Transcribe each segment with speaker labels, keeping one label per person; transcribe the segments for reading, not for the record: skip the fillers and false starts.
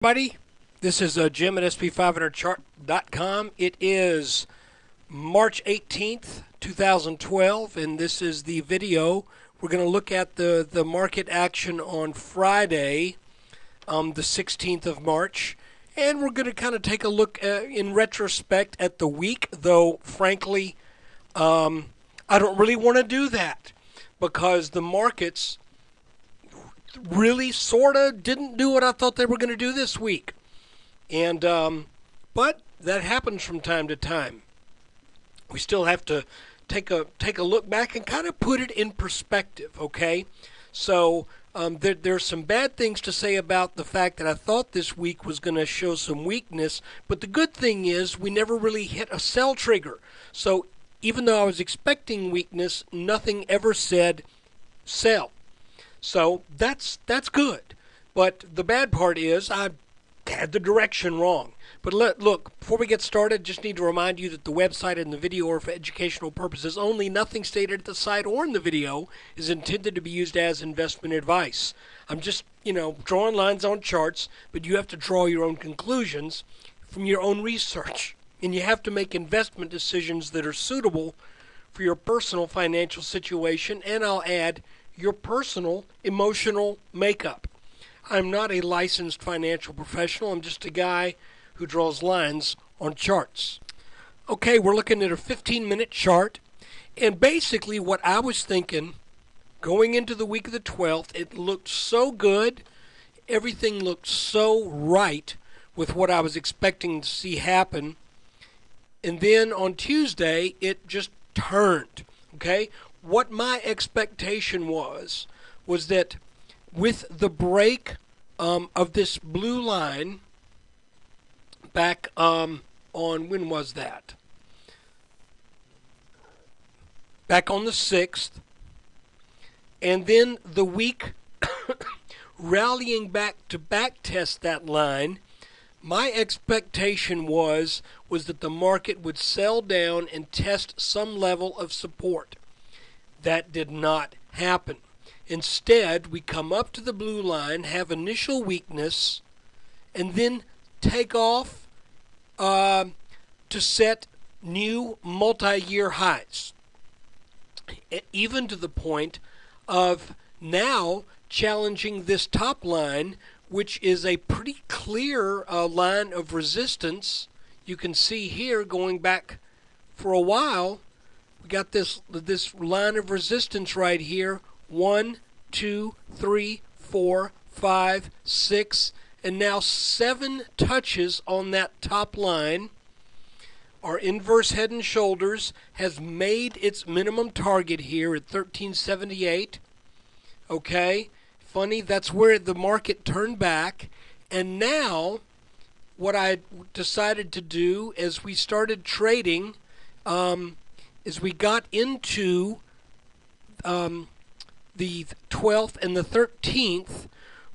Speaker 1: Everybody, this is Jim at SP500chart.com. It is March 18th, 2012, and this is the video. We're going to look at the market action on Friday, the 16th of March, and we're going to kind of take a look in retrospect at the week, though, frankly, I don't really want to do that because the markets really sort of didn't do what I thought they were going to do this week. And but that happens from time to time. We still have to take a look back and kind of put it in perspective, okay? So there's some bad things to say about the fact that I thought this week was going to show some weakness, but the good thing is we never really hit a sell trigger. So even though I was expecting weakness, nothing ever said sell. So that's good. But the bad part is I had the direction wrong. But look, before we get started, just need to remind you that the website and the video are for educational purposes only. Nothing stated at the site or in the video is intended to be used as investment advice. I'm just, drawing lines on charts, but you have to draw your own conclusions from your own research. And you have to make investment decisions that are suitable for your personal financial situation, and I'll add, your personal emotional makeup. I'm not a licensed financial professional. I'm just a guy who draws lines on charts. Okay, we're looking at a 15-minute chart. And basically what I was thinking going into the week of the 12th, it looked so good. Everything looked so right with what I was expecting to see happen. And then on Tuesday, it just turned. Okay? What my expectation was that with the break of this blue line back on, when was that? Back on the 6th, and then the week rallying back to back test that line, my expectation was that the market would sell down and test some level of support. That did not happen. Instead, we come up to the blue line, have initial weakness, and then take off to set new multi-year highs. Even to the point of now challenging this top line, which is a pretty clear line of resistance. You can see here going back for a while, we got this line of resistance right here. 1, 2, 3, 4, 5, 6, and now 7 touches on that top line. Our inverse head and shoulders has made its minimum target here at 1378. Okay, funny, that's where the market turned back. And now what I decided to do as we started trading, as we got into the 12th and the 13th,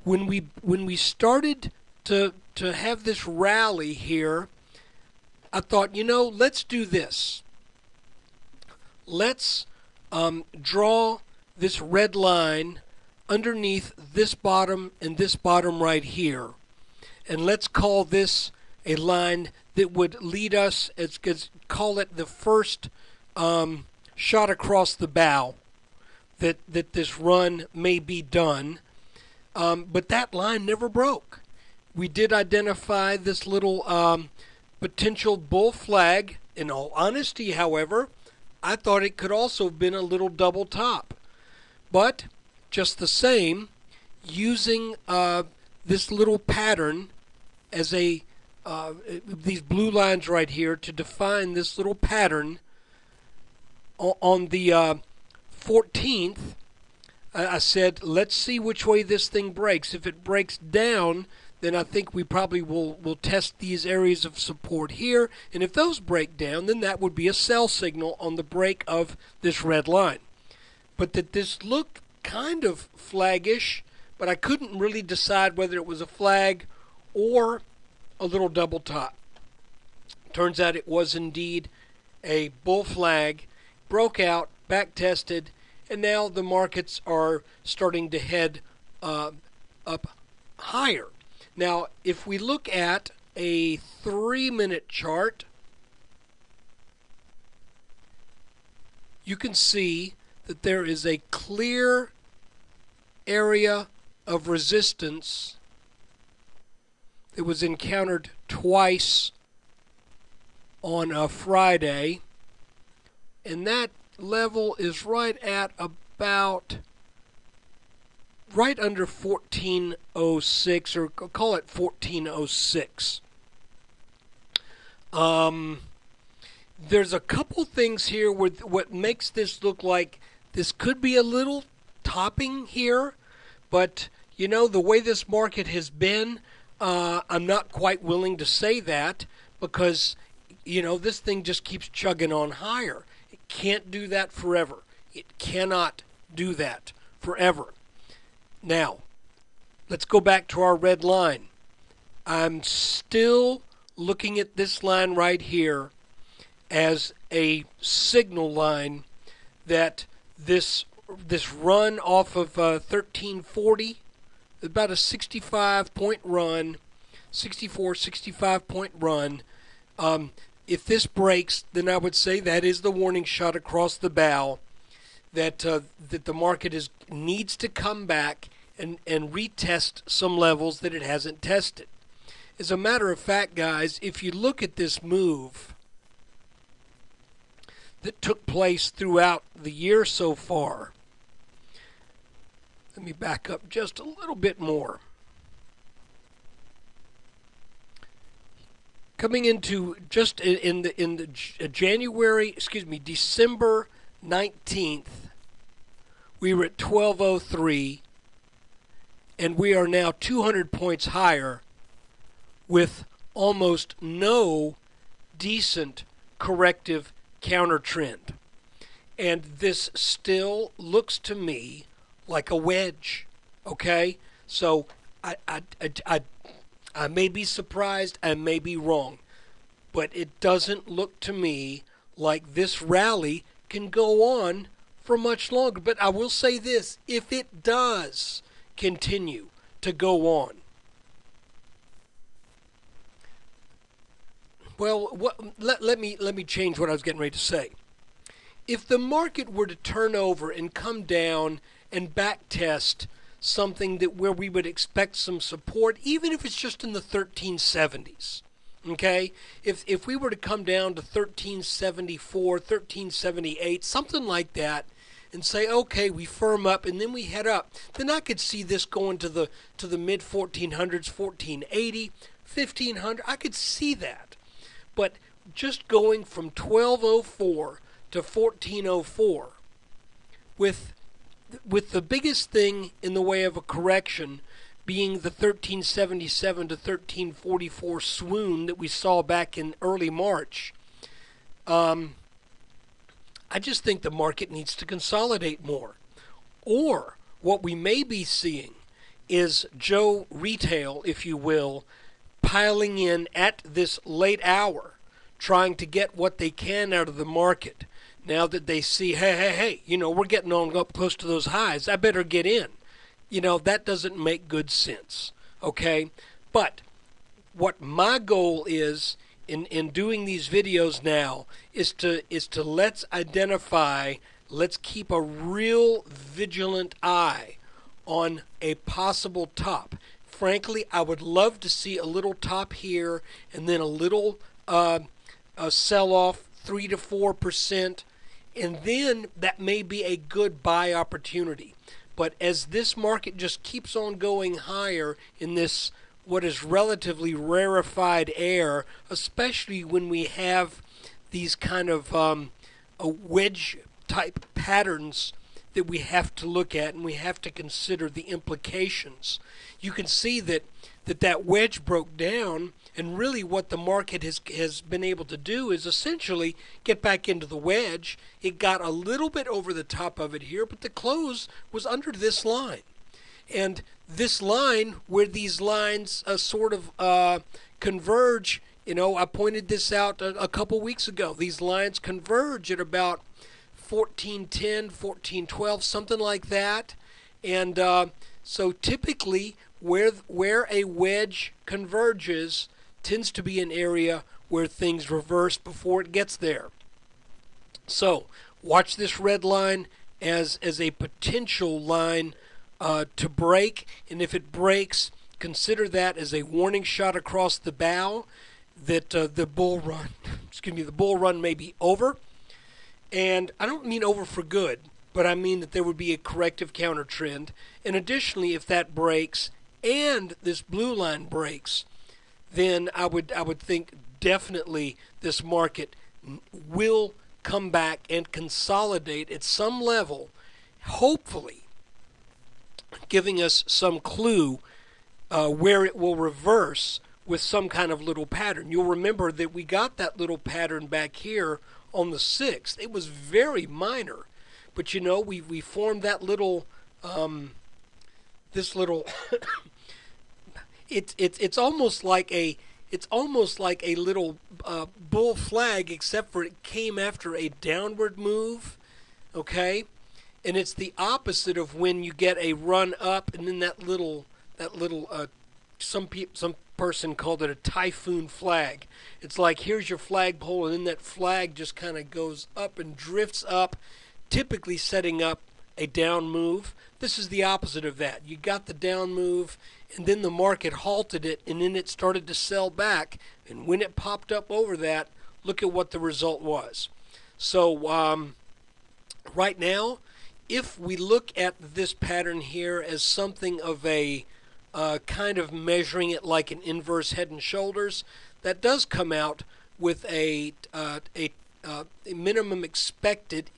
Speaker 1: when we started to have this rally here, I thought, let's do this. Let's draw this red line underneath this bottom and this bottom right here, and let's call this a line that would lead us, call it the first shot across the bow that this run may be done. But that line never broke. We did identify this little potential bull flag. In all honesty, however, I thought it could also have been a little double top. But just the same, using this little pattern as these blue lines right here to define this little pattern, on the 14th, I said, let's see which way this thing breaks. If it breaks down, then I think we probably will test these areas of support here. And if those break down, then that would be a sell signal on the break of this red line. But that this looked kind of flaggish, but I couldn't really decide whether it was a flag or a little double top. Turns out it was indeed a bull flag. Broke out, back tested, and now the markets are starting to head up higher. Now, if we look at a 3-minute chart, you can see that there is a clear area of resistance that was encountered twice on a Friday, and that level is right at about right under 1406, or call it 1406. There's a couple things here where what makes this look like this could be a little topping here, but you know, the way this market has been, I'm not quite willing to say that, because you know, this thing just keeps chugging on higher. It can't do that forever. It cannot do that forever. Now, let's go back to our red line. I'm still looking at this line right here as a signal line that this run off of 1340, about a 65-point run, 65-point run. If this breaks, then I would say that is the warning shot across the bow that that the market needs to come back and retest some levels that it hasn't tested. As a matter of fact, guys, if you look at this move that took place throughout the year so far, let me back up just a little bit more. Coming into just in the December 19th, we were at 1203, and we are now 200 points higher with almost no decent corrective counter trend. And this still looks to me like a wedge. Okay? So I may be surprised, I may be wrong, but it doesn't look to me like this rally can go on for much longer. But I will say this, if it does continue to go on, well, let me change what I was getting ready to say. If the market were to turn over and come down and back test something that where we would expect some support, even if it's just in the 1370s, okay? If we were to come down to 1374, 1378, something like that, and say, okay, we firm up and then we head up, then I could see this going to the mid 1400s, 1480, 1500. I could see that. But just going from 1204 to 1404 with the biggest thing in the way of a correction being the 1377 to 1344 swoon that we saw back in early March, I just think the market needs to consolidate more. Or what we may be seeing is Joe Retail, if you will, piling in at this late hour, trying to get what they can out of the market. Now that they see, hey, you know, we're getting on up close to those highs, I better get in. You know, that doesn't make good sense, okay? But what my goal is in doing these videos now is to let's keep a real vigilant eye on a possible top. Frankly, I would love to see a little top here and then a little a sell-off, 3 to 4%, and then that may be a good buy opportunity. But as this market just keeps on going higher in this what is relatively rarefied air, especially when we have these kind of wedge type patterns that we have to look at and we have to consider the implications. You can see that wedge broke down, and really what the market has been able to do is essentially get back into the wedge. It got a little bit over the top of it here, but the close was under this line. And this line, where these lines sort of converge, you know, I pointed this out a couple weeks ago. These lines converge at about 1410, 1412, something like that. And so typically where a wedge converges tends to be an area where things reverse before it gets there. So watch this red line as a potential line to break, and if it breaks, consider that as a warning shot across the bow that the bull run may be over. And I don't mean over for good, but I mean that there would be a corrective counter trend. And additionally, if that breaks and this blue line breaks, then I would think definitely this market will come back and consolidate at some level, hopefully giving us some clue where it will reverse with some kind of little pattern. You'll remember that we got that little pattern back here on the 6th. It was very minor, but you know, we formed that little this little it's almost like a little bull flag, except for it came after a downward move, okay? And it's the opposite of when you get a run up and then that little some person called it a typhoon flag. It's like here's your flagpole, and then that flag just kind of goes up and drifts up, typically setting up a down move. This is the opposite of that. You got the down move, and then the market halted it, and then it started to sell back. And when it popped up over that, look at what the result was. So right now, if we look at this pattern here as something of a kind of measuring it like an inverse head and shoulders, that does come out with a minimum expected.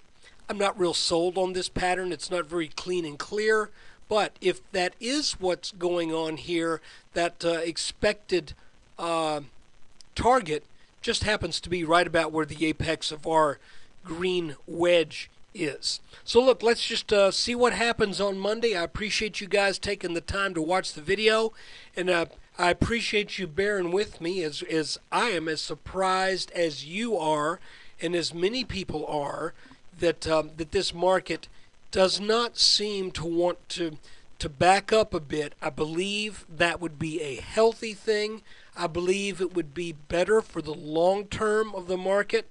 Speaker 1: I'm not real sold on this pattern. It's not very clean and clear. But if that is what's going on here, that expected target just happens to be right about where the apex of our green wedge is. So look, let's just see what happens on Monday. I appreciate you guys taking the time to watch the video, and I appreciate you bearing with me as I am as surprised as you are and as many people are that this market does not seem to want to back up a bit. I believe that would be a healthy thing. I believe it would be better for the long term of the market.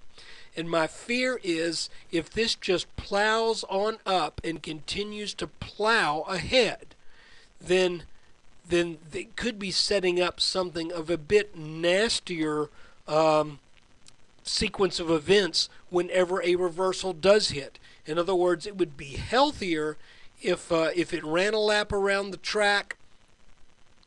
Speaker 1: And my fear is if this just plows on up and continues to plow ahead, then they could be setting up something of a bit nastier sequence of events whenever a reversal does hit. In other words, it would be healthier if it ran a lap around the track,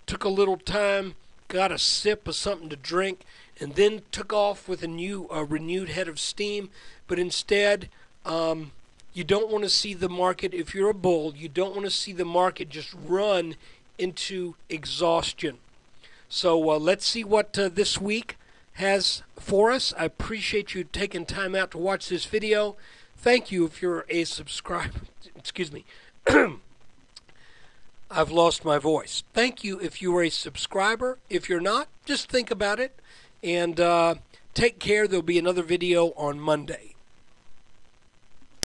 Speaker 1: took a little time, got a sip of something to drink, and then took off with a renewed head of steam. But instead, you don't want to see the market, if you're a bull, you don't want to see the market just run into exhaustion. So let's see what this week has for us. I appreciate you taking time out to watch this video. Thank you if you're a subscriber. Excuse me. I've lost my voice. Thank you if you are a subscriber. If you're not, just think about it. And take care. There'll be another video on Monday.